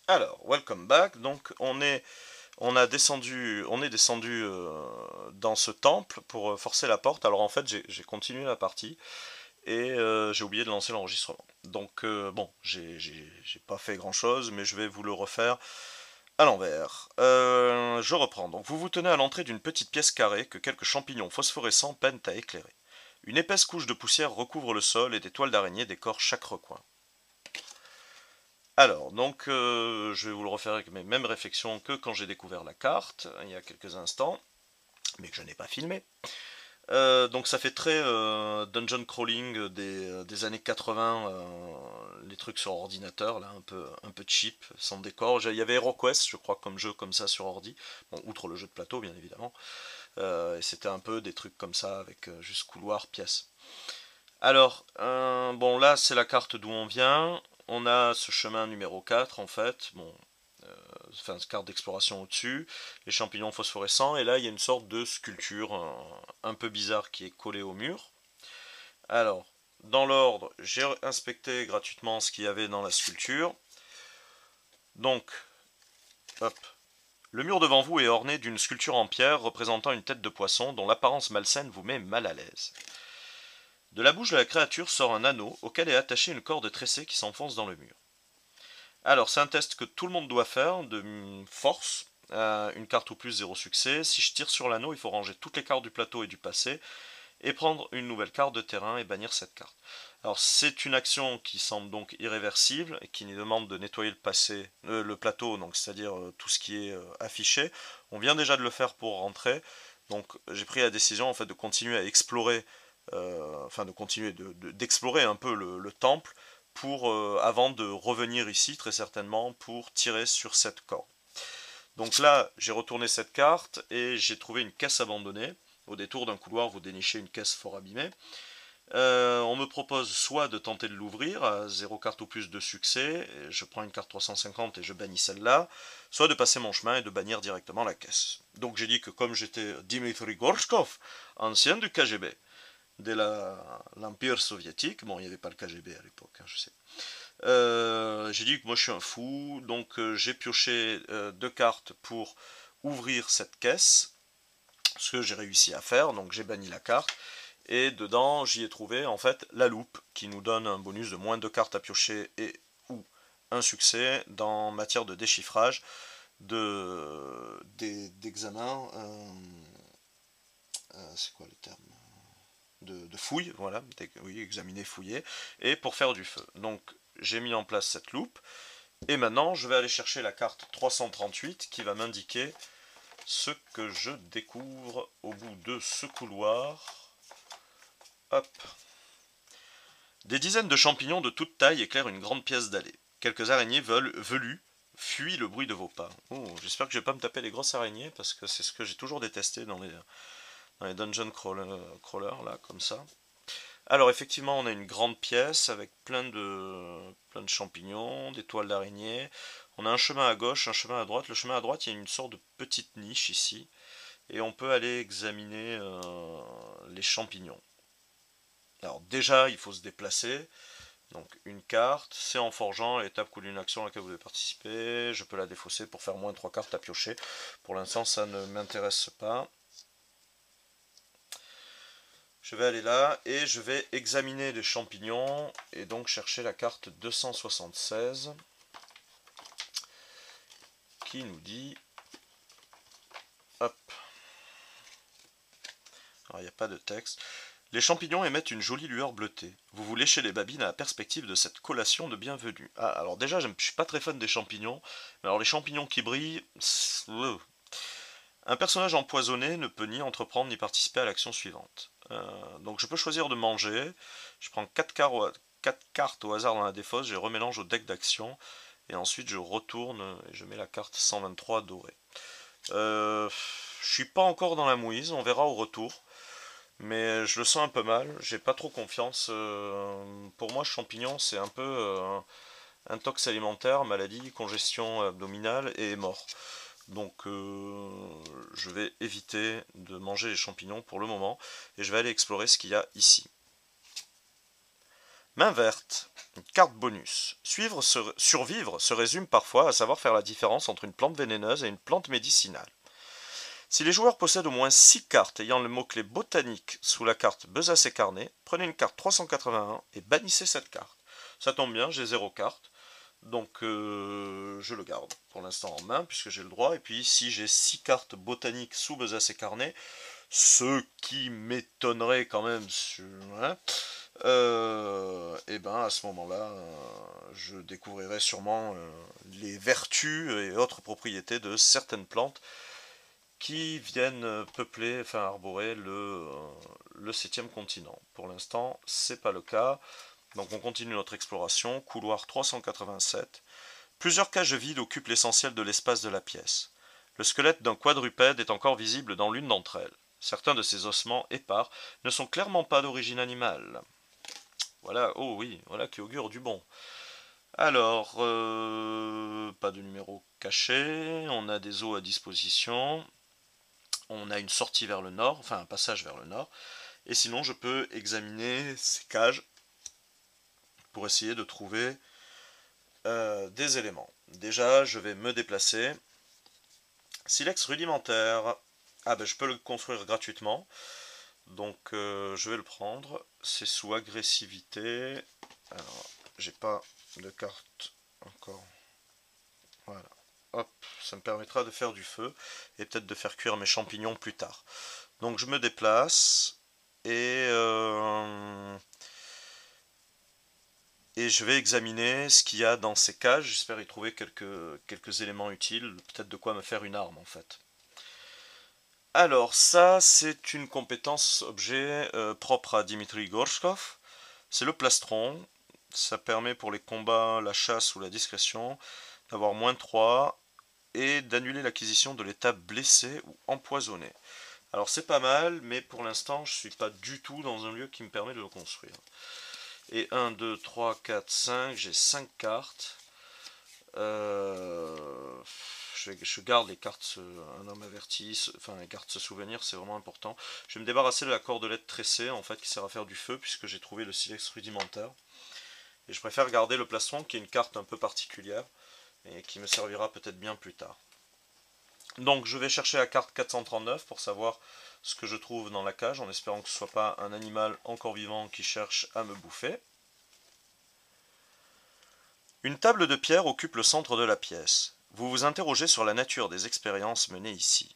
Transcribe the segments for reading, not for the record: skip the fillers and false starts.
Alors, welcome back. Donc, on est descendu dans ce temple pour forcer la porte. Alors en fait, j'ai continué la partie et j'ai oublié de lancer l'enregistrement. Donc bon, j'ai pas fait grand-chose, mais je vais vous le refaire à l'envers. Je reprends. Donc, vous vous tenez à l'entrée d'une petite pièce carrée que quelques champignons phosphorescents peinent à éclairer. Une épaisse couche de poussière recouvre le sol et des toiles d'araignée décorent chaque recoin. Alors, donc, je vais vous le refaire avec mes mêmes réflexions que quand j'ai découvert la carte, il y a quelques instants, mais que je n'ai pas filmé. Donc ça fait très dungeon crawling des années 80, les trucs sur ordinateur, là, un peu cheap, sans décor. Il y avait HeroQuest, je crois, comme jeu comme ça sur ordi. Bon, outre le jeu de plateau, bien évidemment. Et c'était un peu des trucs comme ça, avec juste couloir, pièce. Alors, bon, là, c'est la carte d'où on vient. On a ce chemin numéro 4 en fait. Bon, enfin, carte d'exploration au-dessus. Les champignons phosphorescents. Et là, il y a une sorte de sculpture un peu bizarre qui est collée au mur. Alors, dans l'ordre, j'ai inspecté gratuitement ce qu'il y avait dans la sculpture. Donc, hop. Le mur devant vous est orné d'une sculpture en pierre représentant une tête de poisson dont l'apparence malsaine vous met mal à l'aise. De la bouche de la créature sort un anneau auquel est attachée une corde tressée qui s'enfonce dans le mur. Alors, c'est un test que tout le monde doit faire de force. Une carte ou plus, zéro succès. Si je tire sur l'anneau, il faut ranger toutes les cartes du plateau et du passé et prendre une nouvelle carte de terrain et bannir cette carte. Alors, c'est une action qui semble donc irréversible et qui nous demande de nettoyer le passé, le plateau, donc c'est-à-dire tout ce qui est affiché. On vient déjà de le faire pour rentrer, donc j'ai pris la décision en fait de continuer à explorer, enfin de continuer d'explorer un peu le temple pour avant de revenir ici très certainement pour tirer sur cette corde. Donc là, j'ai retourné cette carte et j'ai trouvé une caisse abandonnée. Au détour d'un couloir, vous dénichez une caisse fort abîmée. On me propose soit de tenter de l'ouvrir à 0 carte ou plus de succès, et je prends une carte 350 et je bannis celle-là, soit de passer mon chemin et de bannir directement la caisse. Donc j'ai dit que comme j'étais Dimitri Gorshkov, ancien du KGB, de l'Empire soviétique, bon il n'y avait pas le KGB à l'époque, hein, je sais, j'ai dit que moi je suis un fou, donc j'ai pioché deux cartes pour ouvrir cette caisse, ce que j'ai réussi à faire, donc j'ai banni la carte, et dedans j'y ai trouvé en fait la loupe, qui nous donne un bonus de moins 2 cartes à piocher et ou un succès dans matière de déchiffrage, d'examen, c'est quoi le terme de fouille, voilà, oui, examiner, fouiller, et pour faire du feu. Donc j'ai mis en place cette loupe, et maintenant, je vais aller chercher la carte 338 qui va m'indiquer ce que je découvre au bout de ce couloir. Hop. Des dizaines de champignons de toute taille éclairent une grande pièce d'allée. Quelques araignées velues fuient le bruit de vos pas. Oh, j'espère que je vais pas me taper les grosses araignées parce que c'est ce que j'ai toujours détesté dans les dungeon crawlers, là, comme ça. Alors effectivement, on a une grande pièce avec plein de champignons, des toiles d'araignée. On a un chemin à gauche, un chemin à droite. Le chemin à droite, il y a une sorte de petite niche ici. Et on peut aller examiner les champignons. Alors déjà, il faut se déplacer. Donc une carte, c'est en forgeant, l'étape coule une action à laquelle vous devez participer. Je peux la défausser pour faire moins 3 cartes à piocher. Pour l'instant, ça ne m'intéresse pas. Je vais aller là et je vais examiner les champignons et donc chercher la carte 276 qui nous dit, hop, alors il n'y a pas de texte. Les champignons émettent une jolie lueur bleutée. Vous vous léchez les babines à la perspective de cette collation de bienvenue. Ah, alors déjà, je suis pas très fan des champignons, mais alors les champignons qui brillent, un personnage empoisonné ne peut ni entreprendre ni participer à l'action suivante. Donc je peux choisir de manger. Je prends 4 cartes au hasard dans la défausse, je les remélange au deck d'action. Et ensuite je retourne et je mets la carte 123 dorée. Je suis pas encore dans la mouise, on verra au retour. Mais je le sens un peu mal, j'ai pas trop confiance. Pour moi, champignon, c'est un peu intox alimentaire, maladie, congestion abdominale et mort. Donc je vais éviter de manger les champignons pour le moment et je vais aller explorer ce qu'il y a ici. Main verte, une carte bonus. Survivre se résume parfois à savoir faire la différence entre une plante vénéneuse et une plante médicinale. Si les joueurs possèdent au moins 6 cartes ayant le mot-clé botanique sous la carte Besace carnet, prenez une carte 381 et bannissez cette carte. Ça tombe bien, j'ai 0 carte, donc je le garde pour l'instant en main puisque j'ai le droit. Et puis si j'ai 6 cartes botaniques sous Besace carnet, ce qui m'étonnerait quand même, hein, et ben à ce moment-là, je découvrirai sûrement les vertus et autres propriétés de certaines plantes qui viennent peupler, enfin arborer le 7e continent. Pour l'instant, c'est pas le cas. Donc on continue notre exploration. Couloir 387. Plusieurs cages vides occupent l'essentiel de l'espace de la pièce. Le squelette d'un quadrupède est encore visible dans l'une d'entre elles. Certains de ces ossements épars ne sont clairement pas d'origine animale. Voilà, oh oui, voilà qui augure du bon. Alors, pas de numéro caché, on a des eaux à disposition, on a une sortie vers le nord, enfin un passage vers le nord, et sinon je peux examiner ces cages pour essayer de trouver des éléments. Déjà, je vais me déplacer. Silex rudimentaire. Ah ben je peux le construire gratuitement. Donc je vais le prendre. C'est sous agressivité. Alors, j'ai pas de carte encore. Voilà. Hop, ça me permettra de faire du feu et peut-être de faire cuire mes champignons plus tard. Donc je me déplace et je vais examiner ce qu'il y a dans ces cages. J'espère y trouver quelques éléments utiles, peut-être de quoi me faire une arme en fait. Alors ça, c'est une compétence objet propre à Dimitri Gorshkov. C'est le plastron. Ça permet pour les combats, la chasse ou la discrétion d'avoir -3 et d'annuler l'acquisition de l'état blessé ou empoisonné. Alors c'est pas mal, mais pour l'instant je suis pas du tout dans un lieu qui me permet de le construire. Et 1, 2, 3, 4, 5, j'ai 5 cartes. Je garde les cartes un homme averti, enfin les cartes se souvenir, c'est vraiment important. Je vais me débarrasser de la cordelette tressée en fait qui sert à faire du feu puisque j'ai trouvé le silex rudimentaire. Et je préfère garder le plastron qui est une carte un peu particulière et qui me servira peut-être bien plus tard. Donc je vais chercher la carte 439 pour savoir ce que je trouve dans la cage en espérant que ce ne soit pas un animal encore vivant qui cherche à me bouffer. Une table de pierre occupe le centre de la pièce. Vous vous interrogez sur la nature des expériences menées ici.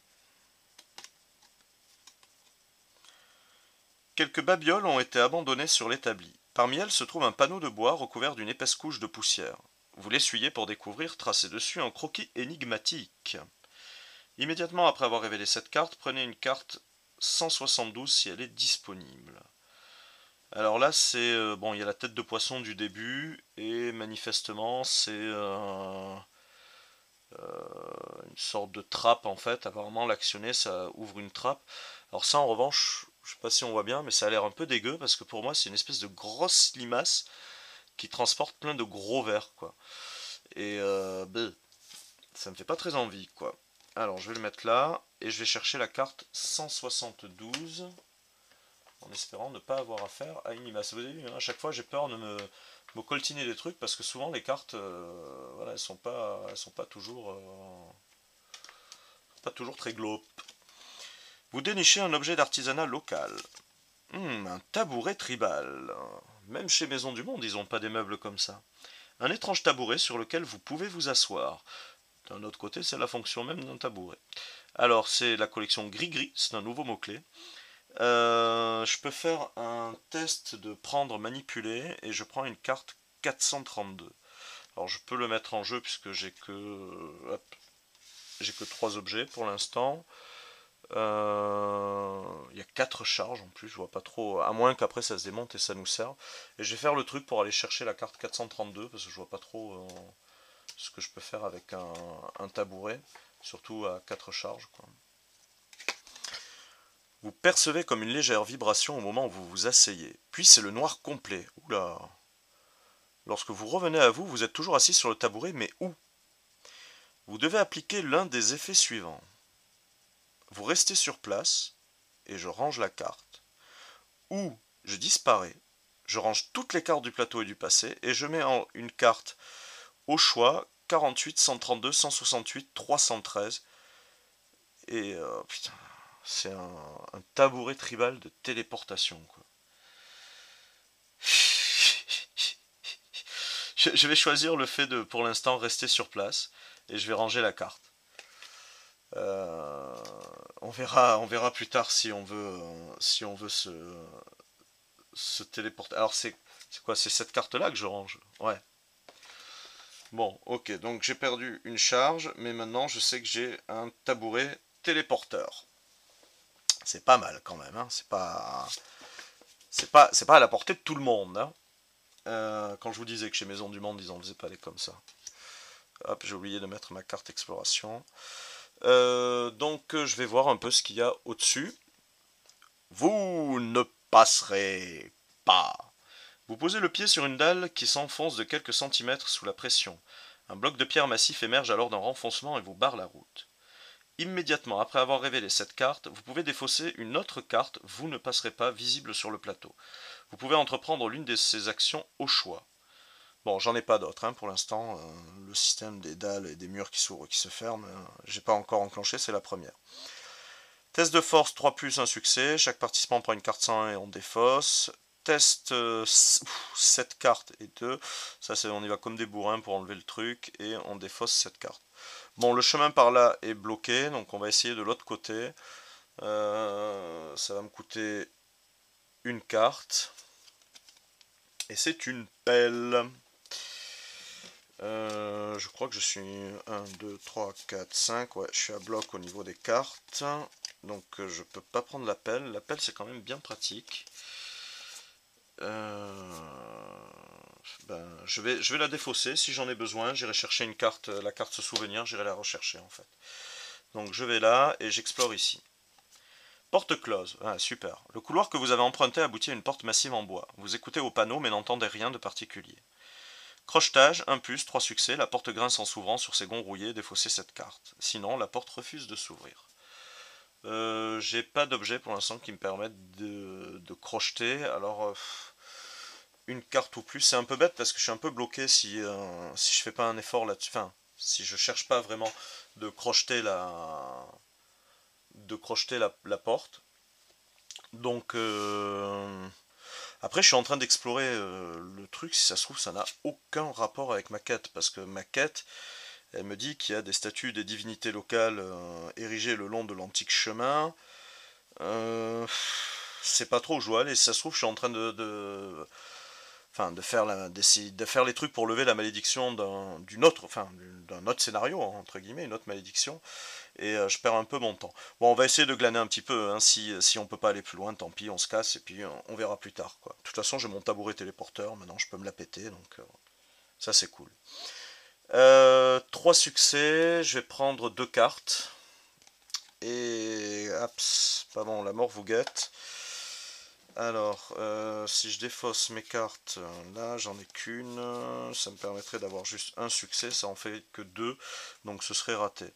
Quelques babioles ont été abandonnées sur l'établi. Parmi elles se trouve un panneau de bois recouvert d'une épaisse couche de poussière. Vous l'essuyez pour découvrir, tracé dessus, un croquis énigmatique. Immédiatement après avoir révélé cette carte, prenez une carte 172 si elle est disponible. Alors là, c'est bon, il y a la tête de poisson du début et manifestement c'est une sorte de trappe en fait. Apparemment, l'actionner, ça ouvre une trappe. Alors ça, en revanche, je sais pas si on voit bien, mais ça a l'air un peu dégueu parce que pour moi, c'est une espèce de grosse limace qui transporte plein de gros vers quoi. Et ça me fait pas très envie quoi. Alors, je vais le mettre là et je vais chercher la carte 172 en espérant ne pas avoir affaire à une limace. Vous avez vu, hein, à chaque fois, j'ai peur de me coltiner des trucs parce que souvent les cartes, voilà, elles sont pas toujours très glauques. Vous dénichez un objet d'artisanat local. Un tabouret tribal. Même chez Maison du Monde, ils n'ont pas des meubles comme ça. Un étrange tabouret sur lequel vous pouvez vous asseoir. D'un autre côté, c'est la fonction même d'un tabouret. Alors, c'est la collection Gris-Gris, c'est un nouveau mot-clé. Je peux faire un test de prendre manipuler et je prends une carte 432. Alors, je peux le mettre en jeu puisque j'ai que 3 objets pour l'instant. Il y a 4 charges en plus, je vois pas trop, à moins qu'après ça se démonte et ça nous serve. Et je vais faire le truc pour aller chercher la carte 432 parce que je vois pas trop ce que je peux faire avec un tabouret, surtout à 4 charges quoi. Vous percevez comme une légère vibration au moment où vous vous asseyez, puis c'est le noir complet. Oula. Lorsque vous revenez à vous, vous êtes toujours assis sur le tabouret, mais où? Vous devez appliquer l'un des effets suivants. Vous restez sur place, et je range la carte. Ou je disparais, je range toutes les cartes du plateau et du passé, et je mets une carte au choix, 48, 132, 168, 313, et putain, c'est un tabouret tribal de téléportation, quoi. Je vais choisir le fait de, pour l'instant, rester sur place, et je vais ranger la carte. Euh, on verra plus tard si on veut se téléporter. Alors c'est quoi? C'est cette carte-là que je range. Ouais. Bon, ok. Donc j'ai perdu une charge, mais maintenant je sais que j'ai un tabouret téléporteur. C'est pas mal quand même. Hein. C'est pas à la portée de tout le monde. Hein. Quand je vous disais que chez Maison du Monde, ils en faisaient pas des comme ça. Hop, j'ai oublié de mettre ma carte exploration. Donc je vais voir un peu ce qu'il y a au-dessus. Vous ne passerez pas. Vous posez le pied sur une dalle qui s'enfonce de quelques centimètres sous la pression. Un bloc de pierre massif émerge alors d'un renfoncement et vous barre la route. Immédiatement après avoir révélé cette carte, vous pouvez défausser une autre carte, vous ne passerez pas, visible sur le plateau. Vous pouvez entreprendre l'une de ces actions au choix. Bon, j'en ai pas d'autres hein, pour l'instant. Le système des dalles et des murs qui s'ouvrent et qui se ferment, j'ai pas encore enclenché, c'est la première. Test de force 3 plus, un succès. Chaque participant prend une carte 101 et on défausse. Test 7 cartes et 2. Ça, c'est, on y va comme des bourrins pour enlever le truc et on défausse cette carte. Bon, le chemin par là est bloqué, donc on va essayer de l'autre côté. Ça va me coûter une carte. Et c'est une pelle. Je crois que je suis 1, 2, 3, 4, 5. Ouais, je suis à bloc au niveau des cartes. Donc je peux pas prendre la pelle. La pelle c'est quand même bien pratique. Je vais la défausser. Si j'en ai besoin, j'irai chercher une carte, la carte souvenir, j'irai la rechercher en fait. Donc je vais là et j'explore ici. Porte close. Ah, super. Le couloir que vous avez emprunté aboutit à une porte massive en bois. Vous écoutez au panneau mais n'entendez rien de particulier. Crochetage, 1 plus, 3 succès, la porte grince en s'ouvrant sur ses gonds rouillés, défaussez cette carte. Sinon, la porte refuse de s'ouvrir. J'ai pas d'objet pour l'instant qui me permette de crocheter, alors une carte ou plus, c'est un peu bête parce que je suis un peu bloqué si je fais pas un effort là-dessus, enfin, si je cherche pas vraiment de crocheter la porte. Donc, après, je suis en train d'explorer le truc. Si ça se trouve, ça n'a aucun rapport avec ma quête. Parce que ma quête, elle me dit qu'il y a des statues des divinités locales érigées le long de l'antique chemin. C'est pas trop où je dois aller. Si ça se trouve, je suis en train enfin, de faire les trucs pour lever la malédiction d'un autre scénario, hein, entre guillemets, une autre malédiction. Et je perds un peu mon temps. Bon, on va essayer de glaner un petit peu, hein, si on peut pas aller plus loin, tant pis, on se casse et puis on verra plus tard, quoi. De toute façon, j'ai mon tabouret téléporteur, maintenant je peux me la péter, donc ça c'est cool. 3 succès, je vais prendre 2 cartes. Et... Aps, pas bon, la mort vous guette. Alors, si je défausse mes cartes, là j'en ai qu'une, ça me permettrait d'avoir juste un succès, ça en fait que 2, donc ce serait raté.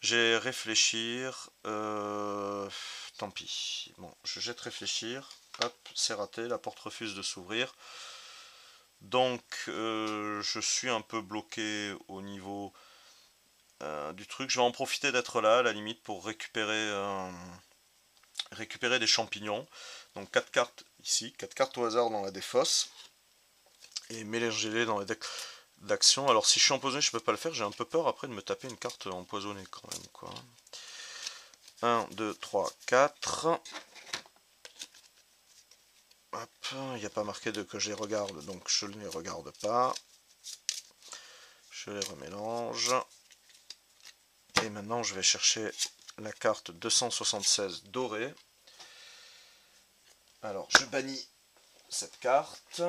J'ai réfléchir. Tant pis. Bon, je jette réfléchir. Hop, c'est raté. La porte refuse de s'ouvrir. Donc, je suis un peu bloqué au niveau du truc. Je vais en profiter d'être là, à la limite, pour récupérer des champignons. Donc, 4 cartes ici. 4 cartes au hasard dans la défausse. Et mélanger-les dans les decks d'action. Alors, si je suis empoisonné, je peux pas le faire. J'ai un peu peur après de me taper une carte empoisonnée quand même, quoi. 1, 2, 3, 4. Hop, il n'y a pas marqué que je les regarde, donc je ne les regarde pas. Je les remélange. Et maintenant, je vais chercher la carte 276 dorée. Alors, je bannis cette carte.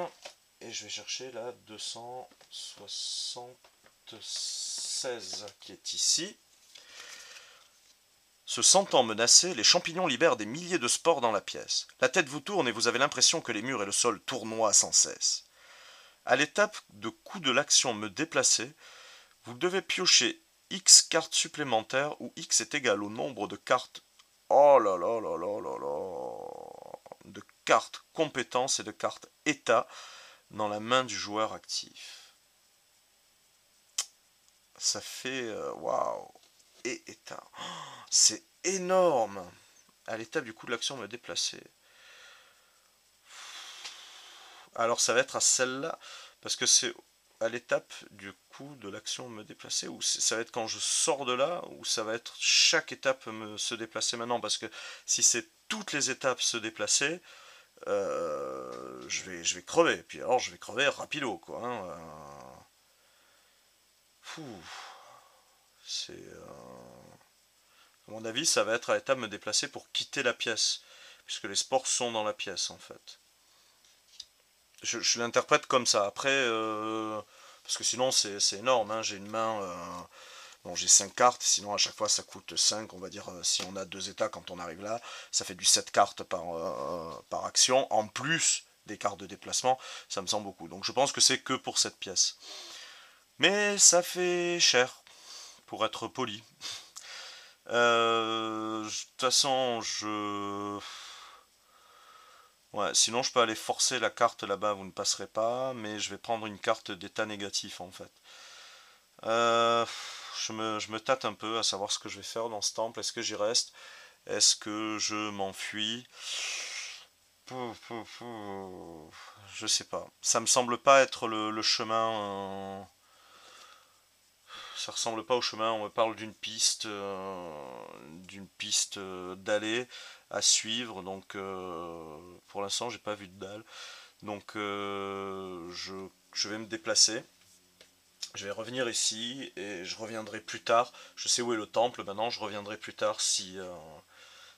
Et je vais chercher la 276 qui est ici. Se sentant menacés, les champignons libèrent des milliers de spores dans la pièce. La tête vous tourne et vous avez l'impression que les murs et le sol tournoient sans cesse. À l'étape de coût de l'action me déplacer, vous devez piocher X cartes supplémentaires où X est égal au nombre de cartes. Oh là là là là là là. De cartes compétences et de cartes état dans la main du joueur actif. Ça fait... Waouh. Et état. Oh, c'est énorme. À l'étape du coup de l'action me déplacer. Alors ça va être à celle-là. Parce que c'est à l'étape du coup de l'action me déplacer. Ou ça va être quand je sors de là. Ou ça va être chaque étape se déplacer maintenant. Parce que si c'est toutes les étapes se déplacer... je vais crever. Et puis alors je vais crever rapido quoi. Hein. C'est... À mon avis, ça va être à l'étape de me déplacer pour quitter la pièce. Puisque les sports sont dans la pièce, en fait. Je l'interprète comme ça. Après, parce que sinon, c'est énorme. Hein. J'ai une main... bon, j'ai 5 cartes. Sinon, à chaque fois, ça coûte 5. On va dire, si on a 2 états quand on arrive là, ça fait du 7 cartes par action. En plus des cartes de déplacement, ça me semble beaucoup. Donc, je pense que c'est que pour cette pièce. Mais ça fait cher, pour être poli. De toute façon, ouais, sinon je peux aller forcer la carte là-bas, vous ne passerez pas, mais je vais prendre une carte d'état négatif en fait. Euh, je me tâte un peu à savoir ce que je vais faire dans ce temple. Est-ce que j'y reste? Est-ce que je m'enfuis? Je sais pas. Ça me semble pas être le chemin. Ça ressemble pas au chemin. On me parle d'une piste d'allée à suivre. Donc, pour l'instant, j'ai pas vu de dalle. Donc, je vais me déplacer. Je vais revenir ici et je reviendrai plus tard. Je sais où est le temple maintenant. Je reviendrai plus tard si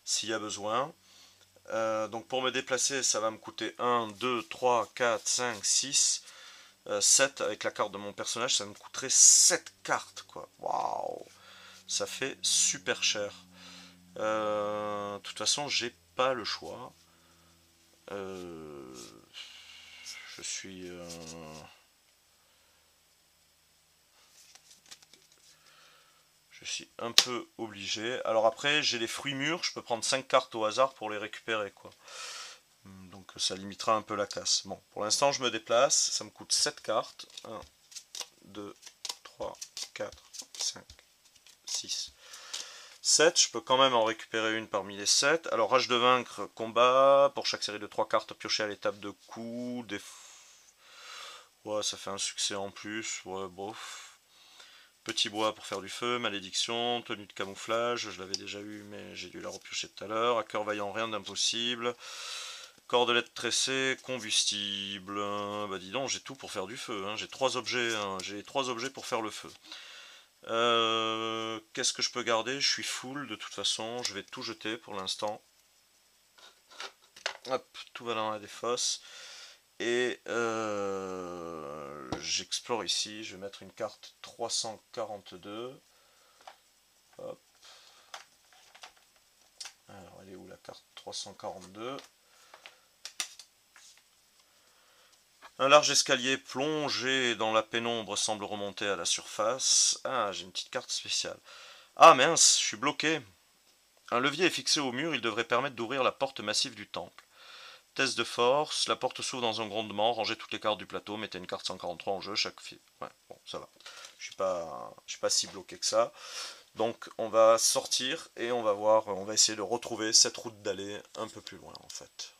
s'il y a besoin. Donc pour me déplacer, ça va me coûter 1, 2, 3, 4, 5, 6. 7 avec la carte de mon personnage, ça me coûterait 7 cartes quoi. Waouh, ça fait super cher. De toute façon, j'ai pas le choix. Euh, je suis je suis un peu obligé. Alors après, j'ai les fruits mûrs, je peux prendre 5 cartes au hasard pour les récupérer quoi. Donc ça limitera un peu la casse. Bon, pour l'instant, je me déplace, ça me coûte 7 cartes. 1, 2, 3, 4, 5, 6, 7, je peux quand même en récupérer une parmi les 7. Alors, rage de vaincre, combat. Pour chaque série de 3 cartes piochées à l'étape de coup. Ouais, ça fait un succès en plus. Ouais, bof. Petit bois pour faire du feu. Malédiction. Tenue de camouflage. Je l'avais déjà eu, mais j'ai dû la repiocher tout à l'heure. À cœur vaillant, rien d'impossible. Cordelette tressée. Combustible. Bah dis donc, j'ai tout pour faire du feu. Hein. J'ai 3 objets. Hein. J'ai 3 objets pour faire le feu. Qu'est-ce que je peux garder? Je suis full de toute façon, je vais tout jeter pour l'instant. Hop, tout va dans la défausse. Et j'explore ici, je vais mettre une carte 342. Hop. Alors elle est où la carte 342? Un large escalier plongé dans la pénombre semble remonter à la surface. Ah, j'ai une petite carte spéciale. Ah mince, je suis bloqué. Un levier est fixé au mur, il devrait permettre d'ouvrir la porte massive du temple. Test de force, la porte s'ouvre dans un grondement, rangez toutes les cartes du plateau, mettez une carte 143 en jeu, chaque fil. Ouais, bon, ça va. Je suis pas si bloqué que ça. Donc on va sortir et on va voir, on va essayer de retrouver cette route d'allée un peu plus loin en fait.